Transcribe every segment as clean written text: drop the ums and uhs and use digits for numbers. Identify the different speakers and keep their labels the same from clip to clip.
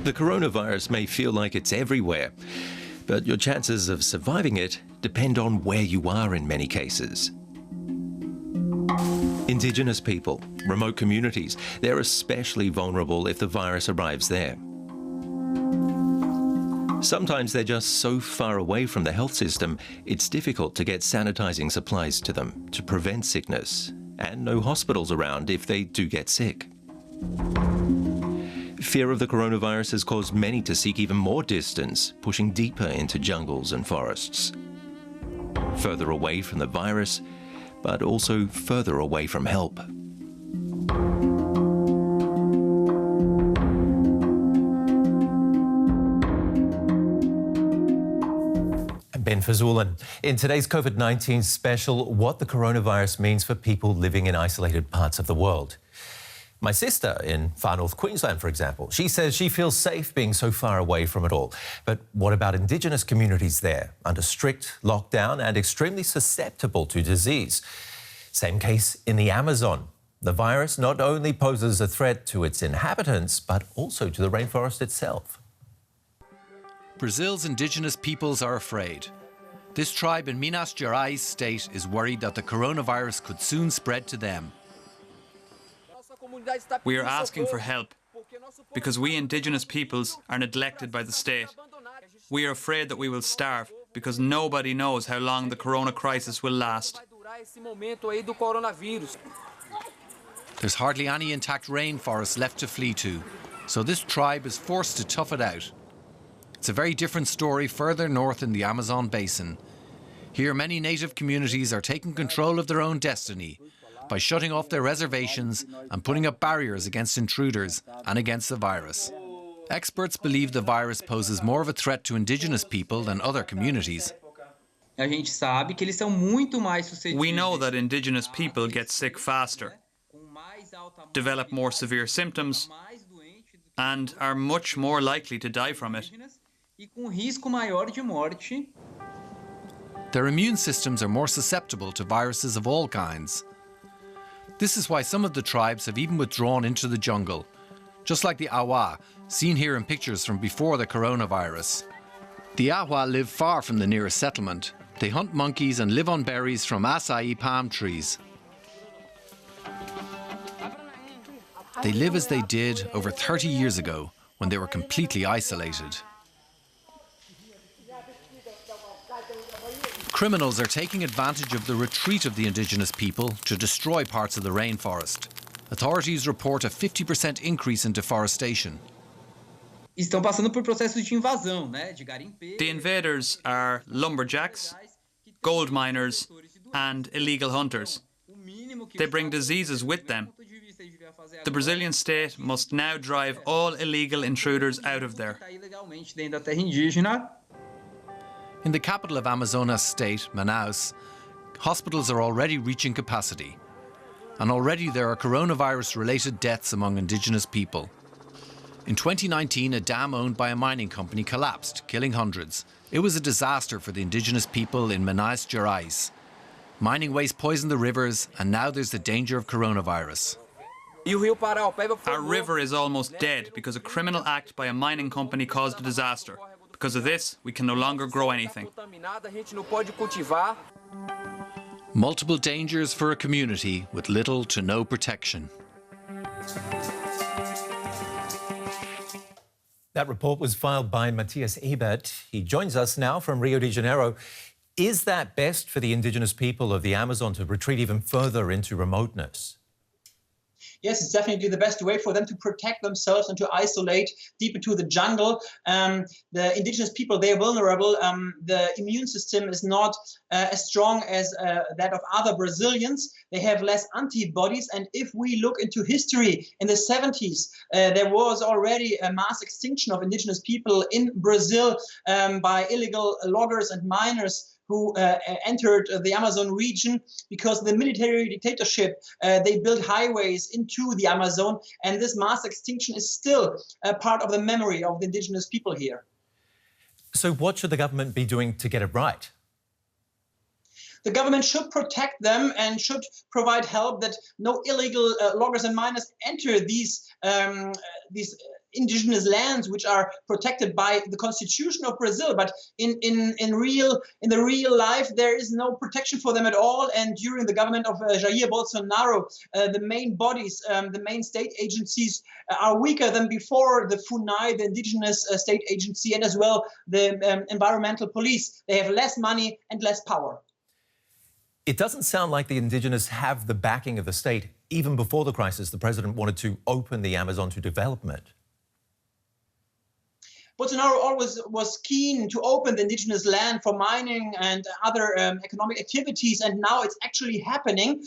Speaker 1: The coronavirus may feel like it's everywhere, but your chances of surviving it depend on where you are in many cases. Indigenous people, remote communities, they're especially vulnerable if the virus arrives there. Sometimes they're just so far away from the health system, it's difficult to get sanitizing supplies to them to prevent sickness, and no hospitals around if they do get sick. Fear of the coronavirus has caused many to seek even more distance, pushing deeper into jungles and forests. Further away from the virus, but also further away from help.
Speaker 2: Ben Fazoulen. In today's COVID-19 special, what the coronavirus means for people living in isolated parts of the world. My sister in far north Queensland, for example, she says she feels safe being so far away from it all. But what about Indigenous communities there, under strict lockdown and extremely susceptible to disease? Same case in the Amazon. The virus not only poses a threat to its inhabitants, but also to the rainforest itself.
Speaker 3: Brazil's indigenous peoples are afraid. This tribe in Minas Gerais state is worried that the coronavirus could soon spread to them.
Speaker 4: We are asking for help because we indigenous peoples are neglected by the state. We are afraid that we will starve because nobody knows how long the corona crisis will last.
Speaker 3: There's hardly any intact rainforest left to flee to, so this tribe is forced to tough it out. It's a very different story further north in the Amazon basin. Here, many native communities are taking control of their own destiny by shutting off their reservations and putting up barriers against intruders and against the virus. Experts believe the virus poses more of a threat to indigenous people than other communities.
Speaker 5: We know
Speaker 4: that indigenous people get sick faster, develop more severe symptoms, and are much more likely to die from it.
Speaker 3: Their immune systems are more susceptible to viruses of all kinds. This is why some of the tribes have even withdrawn into the jungle, just like the Awa, seen here in pictures from before the coronavirus. The Awa live far from the nearest settlement. They hunt monkeys and live on berries from acai palm trees. They live as they did over 30 years ago, when they were completely isolated. Criminals are taking advantage of the retreat of the indigenous people to destroy parts of the rainforest. Authorities report a 50% increase in deforestation.
Speaker 4: The invaders are lumberjacks, gold miners, and illegal hunters. They bring diseases with them. The Brazilian state must now drive all illegal intruders out of there.
Speaker 3: In the capital of Amazonas state, Manaus, hospitals are already reaching capacity. And already there are coronavirus-related deaths among indigenous people. In 2019, a dam owned by a mining company collapsed, killing hundreds. It was a disaster for the indigenous people in Minas Gerais. Mining waste poisoned the rivers, and now there's the danger of coronavirus.
Speaker 4: Our river is almost dead because a criminal act by a mining company caused a disaster. Because of this, we can no longer grow anything.
Speaker 3: Multiple dangers for a community with little to no protection.
Speaker 2: That report was filed by Matthias Ebert. He joins us now from Rio de Janeiro. Is that best for the indigenous people of the Amazon to retreat even further into remoteness?
Speaker 6: Yes, it's definitely the best way for them to protect themselves and to isolate deep into the jungle. The indigenous people, they're vulnerable. The immune system is not as strong as that of other Brazilians. They have less antibodies. And if we look into history, in the 70s, there was already a mass extinction of indigenous people in Brazil by illegal loggers and miners who entered the Amazon region because the military dictatorship, they built highways into the Amazon, and this mass extinction is still a part of the memory of the indigenous people here.
Speaker 2: So what should the government be doing to get it right?
Speaker 6: The government should protect them and should provide help that no illegal loggers and miners enter these indigenous lands which are protected by the constitution of Brazil, but in the real life there is no protection for them at all. And during the government of Jair Bolsonaro, the main bodies, the main state agencies are weaker than before. The FUNAI, the Indigenous State Agency, and as well the environmental police. They have less money and less power.
Speaker 2: It doesn't sound like the Indigenous have the backing of the state. Even before the crisis, the president wanted to open the Amazon to development.
Speaker 6: Bolsonaro always was keen to open the indigenous land for mining and other economic activities, and now it's actually happening.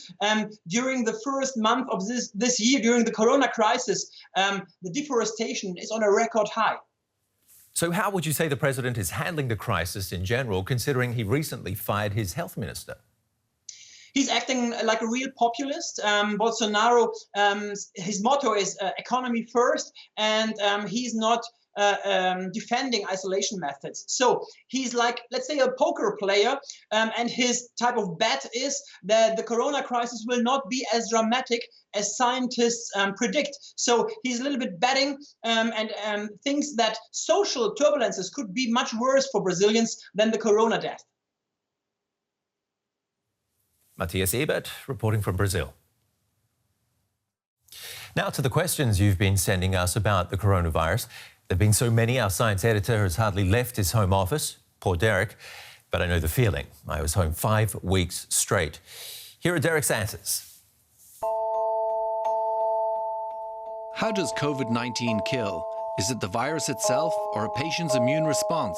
Speaker 6: During the first month of this year, during the corona crisis, the deforestation is on a record high.
Speaker 2: So how would you say the president is handling the crisis in general, considering he recently fired his health minister?
Speaker 6: He's acting like a real populist. Bolsonaro, his motto is economy first, and he's not defending isolation methods. So he's like, let's say, a poker player, and his type of bet is that the corona crisis will not be as dramatic as scientists predict. So he's a little bit betting and thinks that social turbulences could be much worse for Brazilians than the corona death.
Speaker 2: Matthias Ebert, reporting from Brazil. Now to the questions you've been sending us about the coronavirus. There have been so many, our science editor has hardly left his home office. Poor Derek, but I know the feeling. I was home 5 weeks straight. Here are Derek's answers.
Speaker 3: How does COVID-19 kill? Is it the virus itself or a patient's immune response?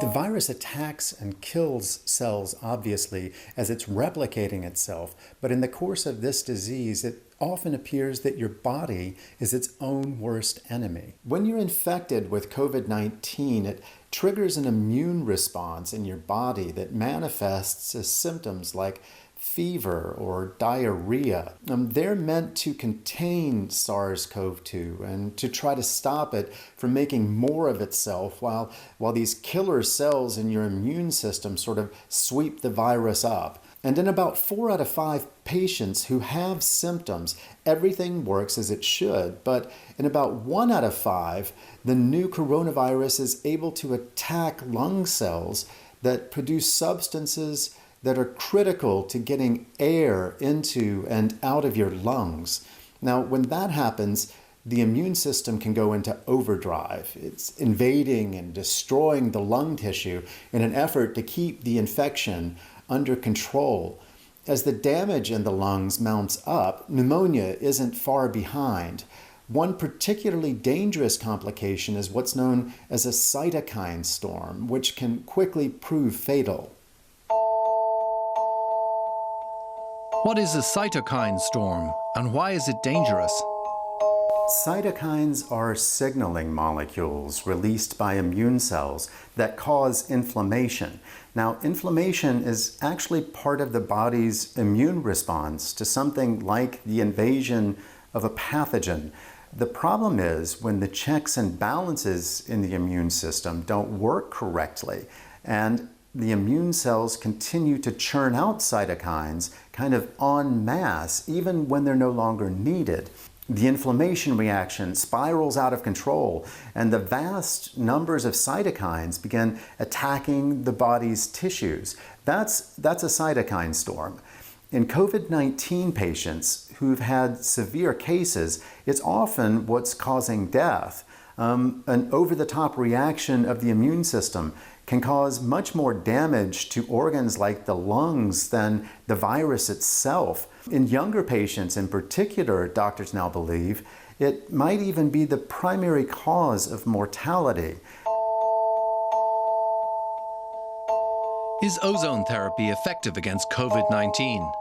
Speaker 5: The virus attacks and kills cells, obviously, as it's replicating itself. But in the course of this disease, it often appears that your body is its own worst enemy. When you're infected with COVID-19, it triggers an immune response in your body that manifests as symptoms like fever or diarrhea. They're meant to contain SARS-CoV-2 and to try to stop it from making more of itself while these killer cells in your immune system sort of sweep the virus up. And in about 4 out of 5 patients who have symptoms, everything works as it should. But in about 1 out of 5, the new coronavirus is able to attack lung cells that produce substances that are critical to getting air into and out of your lungs. Now, when that happens, the immune system can go into overdrive. It's invading and destroying the lung tissue in an effort to keep the infection under control. As the damage in the lungs mounts up, pneumonia isn't far behind. One particularly dangerous complication is what's known as a cytokine storm, which can quickly prove fatal.
Speaker 3: What is a cytokine storm and why is it dangerous?
Speaker 5: Cytokines are signaling molecules released by immune cells that cause inflammation. Now, inflammation is actually part of the body's immune response to something like the invasion of a pathogen. The problem is when the checks and balances in the immune system don't work correctly, and the immune cells continue to churn out cytokines kind of en masse, even when they're no longer needed. The inflammation reaction spirals out of control, and the vast numbers of cytokines begin attacking the body's tissues. That's a cytokine storm. In COVID-19 patients who've had severe cases, it's often what's causing death. An over-the-top reaction of the immune system can cause much more damage to organs like the lungs than the virus itself. In younger patients in particular, doctors now believe, it might even be the primary cause of mortality.
Speaker 3: Is ozone therapy effective against COVID-19?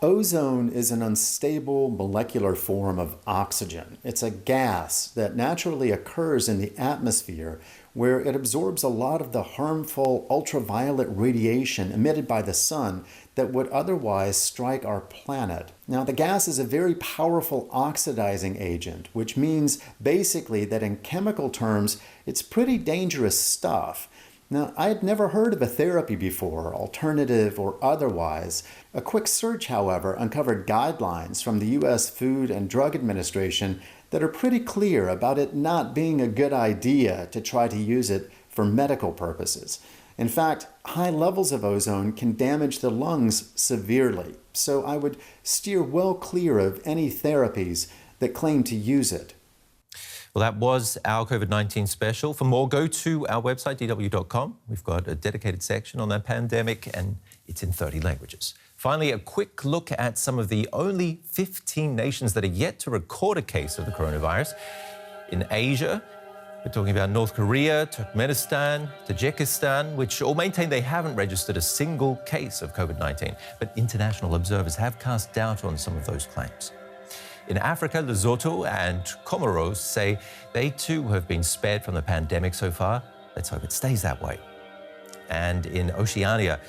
Speaker 5: Ozone is an unstable molecular form of oxygen. It's a gas that naturally occurs in the atmosphere where it absorbs a lot of the harmful ultraviolet radiation emitted by the sun that would otherwise strike our planet. Now, the gas is a very powerful oxidizing agent, which means basically that in chemical terms, it's pretty dangerous stuff. Now, I had never heard of a therapy before, alternative or otherwise. A quick search, however, uncovered guidelines from the U.S. Food and Drug Administration that are pretty clear about it not being a good idea to try to use it for medical purposes. In fact, high levels of ozone can damage the lungs severely, so I would steer well clear of any therapies that claim to use it.
Speaker 2: Well, that was our COVID-19 special. For more, go to our website, dw.com. We've got a dedicated section on that pandemic, and it's in 30 languages. Finally, a quick look at some of the only 15 nations that are yet to record a case of the coronavirus. In Asia, we're talking about North Korea, Turkmenistan, Tajikistan, which all maintain they haven't registered a single case of COVID-19. But international observers have cast doubt on some of those claims. In Africa, Lesotho and Comoros say they too have been spared from the pandemic so far. Let's hope it stays that way. And in Oceania,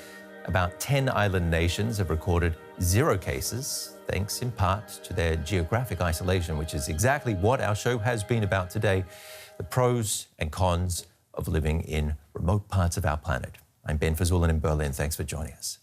Speaker 2: about 10 island nations have recorded 0 cases, thanks in part to their geographic isolation, which is exactly what our show has been about today, the pros and cons of living in remote parts of our planet. I'm Ben Fazulin in Berlin. Thanks for joining us.